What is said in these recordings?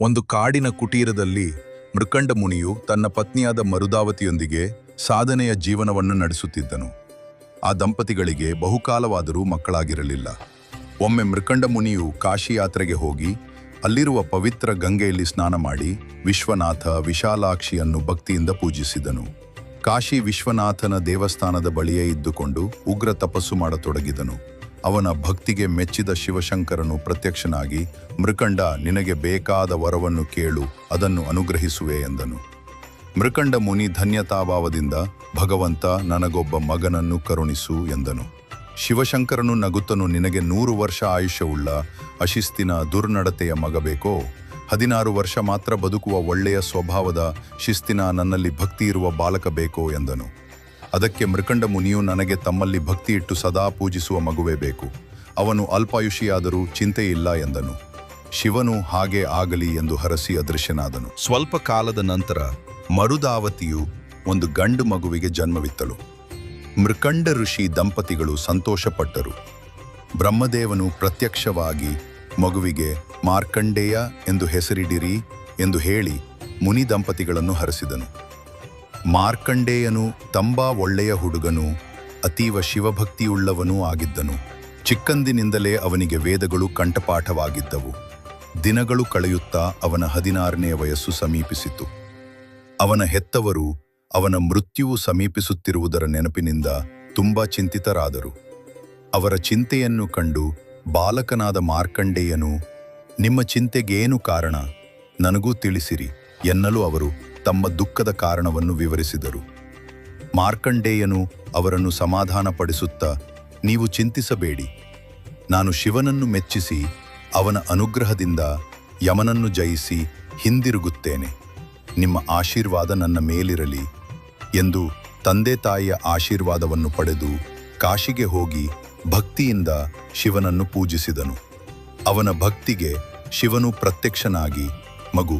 ಒಂದು ಕಾಡಿನ ಕುಟೀರದಲ್ಲಿ ಮೃಕಂಡ ಮುನಿಯು ತನ್ನ ಪತ್ನಿಯಾದ ಮರುದಾವತಿಯೊಂದಿಗೆ ಸಾಧನೆಯ ಜೀವನವನ್ನು ನಡೆಸುತ್ತಿದ್ದನು. ಆ ದಂಪತಿಗಳಿಗೆ ಬಹುಕಾಲವಾದರೂ ಮಕ್ಕಳಾಗಿರಲಿಲ್ಲ. ಒಮ್ಮೆ ಮೃಕಂಡ ಮುನಿಯು ಕಾಶಿ ಯಾತ್ರೆಗೆ ಹೋಗಿ ಅಲ್ಲಿರುವ ಪವಿತ್ರ ಗಂಗೆಯಲ್ಲಿ ಸ್ನಾನ ಮಾಡಿ ವಿಶ್ವನಾಥ ವಿಶಾಲಾಕ್ಷಿಯನ್ನು ಭಕ್ತಿಯಿಂದ ಪೂಜಿಸಿದನು. ಕಾಶಿ ವಿಶ್ವನಾಥನ ದೇವಸ್ಥಾನದ ಬಳಿಯೇ ಇದ್ದುಕೊಂಡು ಉಗ್ರ ತಪಸ್ಸು ಮಾಡತೊಡಗಿದನು. ಅವನ ಭಕ್ತಿಗೆ ಮೆಚ್ಚಿದ ಶಿವಶಂಕರನು ಪ್ರತ್ಯಕ್ಷನಾಗಿ, ಮೃಕಂಡ, ನಿನಗೆ ಬೇಕಾದ ವರವನ್ನು ಕೇಳು, ಅದನ್ನು ಅನುಗ್ರಹಿಸುವೆ ಎಂದನು. ಮೃಕಂಡ ಮುನಿ ಧನ್ಯತಾಭಾವದಿಂದ, ಭಗವಂತ, ನನಗೊಬ್ಬ ಮಗನನ್ನು ಕರುಣಿಸು ಎಂದನು. ಶಿವಶಂಕರನು ನಗುತ್ತನು, ನಿನಗೆ 100 ವರ್ಷ ಆಯುಷ್ಯವುಳ್ಳ ಅಶಿಸ್ತಿನ ದುರ್ನಡತೆಯ ಮಗ ಬೇಕೋ? 16 ವರ್ಷ ಮಾತ್ರ ಬದುಕುವ ಒಳ್ಳೆಯ ಸ್ವಭಾವದ ಶಿಸ್ತಿನ ನನ್ನಲ್ಲಿ ಭಕ್ತಿ ಇರುವ ಬಾಲಕ ಬೇಕೋ ಎಂದನು. ಅದಕ್ಕೆ ಮೃಕಂಡ ಮುನಿಯು, ನನಗೆ ತಮ್ಮಲ್ಲಿ ಭಕ್ತಿ ಇಟ್ಟು ಸದಾ ಪೂಜಿಸುವ ಮಗುವೇ ಬೇಕು. ಅವನು ಅಲ್ಪಾಯುಷಿಯಾದರೂ ಚಿಂತೆಯಿಲ್ಲ ಎಂದನು. ಶಿವನು ಹಾಗೆ ಆಗಲಿ ಎಂದು ಹರಸಿ ಅದೃಶ್ಯನಾದನು. ಸ್ವಲ್ಪ ಕಾಲದ ನಂತರ ಮರುದಾವತಿಯು ಒಂದು ಗಂಡು ಮಗುವಿಗೆ ಜನ್ಮವಿತ್ತಳು. ಮೃಕಂಡ ಋಷಿ ದಂಪತಿಗಳು ಸಂತೋಷಪಟ್ಟರು. ಬ್ರಹ್ಮದೇವನು ಪ್ರತ್ಯಕ್ಷವಾಗಿ ಮಗುವಿಗೆ ಮಾರ್ಕಂಡೇಯ ಎಂದು ಹೆಸರಿಡಿರಿ ಎಂದು ಹೇಳಿ ಮುನಿ ದಂಪತಿಗಳನ್ನು ಹರಸಿದನು. ಮಾರ್ಕಂಡೇಯನು ತಂಬಾ ಒಳ್ಳೆಯ ಹುಡುಗನೂ ಅತೀವ ಶಿವಭಕ್ತಿಯುಳ್ಳವನೂ ಆಗಿದ್ದನು. ಚಿಕ್ಕಂದಿನಿಂದಲೇ ಅವನಿಗೆ ವೇದಗಳು ಕಂಠಪಾಠವಾಗಿದ್ದವು. ದಿನಗಳು ಕಳೆಯುತ್ತಾ ಅವನ 16ನೇ ವಯಸ್ಸು ಸಮೀಪಿಸಿತು. ಅವನ ಹೆತ್ತವರು ಅವನ ಮೃತ್ಯುವು ಸಮೀಪಿಸುತ್ತಿರುವುದರ ನೆನಪಿನಿಂದ ತುಂಬಾ ಚಿಂತಿತರಾದರು. ಅವರ ಚಿಂತೆಯನ್ನು ಕಂಡು ಬಾಲಕನಾದ ಮಾರ್ಕಂಡೇಯನು, ನಿಮ್ಮ ಚಿಂತೆಗೇನು ಕಾರಣ, ನನಗೂ ತಿಳಿಸಿರಿ ಎನ್ನಲು ಅವರು ತಮ್ಮ ದುಃಖದ ಕಾರಣವನ್ನು ವಿವರಿಸಿದರು. ಮಾರ್ಕಂಡೇಯನು ಅವರನ್ನು ಸಮಾಧಾನಪಡಿಸುತ್ತಾ, ನೀವು ಚಿಂತಿಸಬೇಡಿ, ನಾನು ಶಿವನನ್ನು ಮೆಚ್ಚಿಸಿ ಅವನ ಅನುಗ್ರಹದಿಂದ ಯಮನನ್ನು ಜಯಿಸಿ ಹಿಂದಿರುಗುತ್ತೇನೆ. ನಿಮ್ಮ ಆಶೀರ್ವಾದ ನನ್ನ ಮೇಲಿರಲಿ ಎಂದು ತಂದೆ ತಾಯಿಯ ಆಶೀರ್ವಾದವನ್ನು ಪಡೆದು ಕಾಶಿಗೆ ಹೋಗಿ ಭಕ್ತಿಯಿಂದ ಶಿವನನ್ನು ಪೂಜಿಸಿದನು. ಅವನ ಭಕ್ತಿಗೆ ಶಿವನು ಪ್ರತ್ಯಕ್ಷನಾಗಿ, ಮಗು,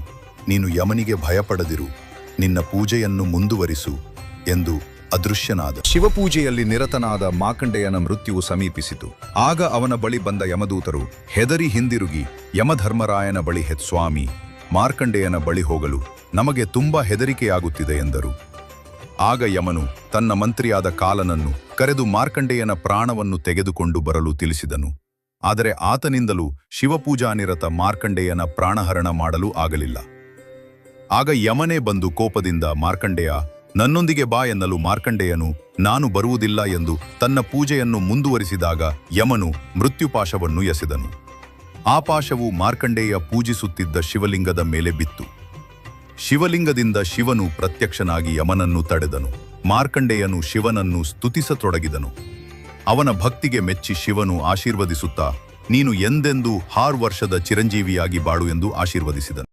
ನೀನು ಯಮನಿಗೆ ಭಯಪಡದಿರು, ನಿನ್ನ ಪೂಜೆಯನ್ನು ಮುಂದುವರಿಸು ಎಂದು ಅದೃಶ್ಯನಾದ. ಶಿವಪೂಜೆಯಲ್ಲಿ ನಿರತನಾದ ಮಾರ್ಕಂಡೇಯನ ಮೃತ್ಯುವು ಸಮೀಪಿಸಿತು. ಆಗ ಅವನ ಬಳಿ ಬಂದ ಯಮದೂತರು ಹೆದರಿ ಹಿಂದಿರುಗಿ ಯಮಧರ್ಮರಾಯನ ಬಳಿ, ಸ್ವಾಮಿ, ಮಾರ್ಕಂಡೇಯನ ಬಳಿ ಹೋಗಲು ನಮಗೆ ತುಂಬಾ ಹೆದರಿಕೆಯಾಗುತ್ತಿದೆ ಎಂದರು. ಆಗ ಯಮನು ತನ್ನ ಮಂತ್ರಿಯಾದ ಕಾಲನನ್ನು ಕರೆದು ಮಾರ್ಕಂಡೇಯನ ಪ್ರಾಣವನ್ನು ತೆಗೆದುಕೊಂಡು ಬರಲು ತಿಳಿಸಿದನು. ಆದರೆ ಆತನಿಂದಲೂ ಶಿವಪೂಜಾನಿರತ ಮಾರ್ಕಂಡೇಯನ ಪ್ರಾಣಹರಣ ಮಾಡಲು ಆಗಲಿಲ್ಲ. ಆಗ ಯಮನೇ ಬಂದು ಕೋಪದಿಂದ, ಮಾರ್ಕಂಡೇಯ, ನನ್ನೊಂದಿಗೆ ಬಾ ಎನ್ನಲು ಮಾರ್ಕಂಡೇಯನು, ನಾನು ಬರುವುದಿಲ್ಲ ಎಂದು ತನ್ನ ಪೂಜೆಯನ್ನು ಮುಂದುವರಿಸಿದಾಗ ಯಮನು ಮೃತ್ಯುಪಾಶವನ್ನು ಎಸೆದನು. ಆ ಪಾಶವು ಮಾರ್ಕಂಡೇಯ ಪೂಜಿಸುತ್ತಿದ್ದ ಶಿವಲಿಂಗದ ಮೇಲೆ ಬಿತ್ತು. ಶಿವಲಿಂಗದಿಂದ ಶಿವನು ಪ್ರತ್ಯಕ್ಷನಾಗಿ ಯಮನನ್ನು ತಡೆದನು. ಮಾರ್ಕಂಡೇಯನು ಶಿವನನ್ನು ಸ್ತುತಿಸತೊಡಗಿದನು. ಅವನ ಭಕ್ತಿಗೆ ಮೆಚ್ಚಿ ಶಿವನು ಆಶೀರ್ವದಿಸುತ್ತಾ, ನೀನು ಎಂದೆಂದೂ 6 ವರ್ಷದ ಚಿರಂಜೀವಿಯಾಗಿ ಬಾಳು ಎಂದು ಆಶೀರ್ವದಿಸಿದನು.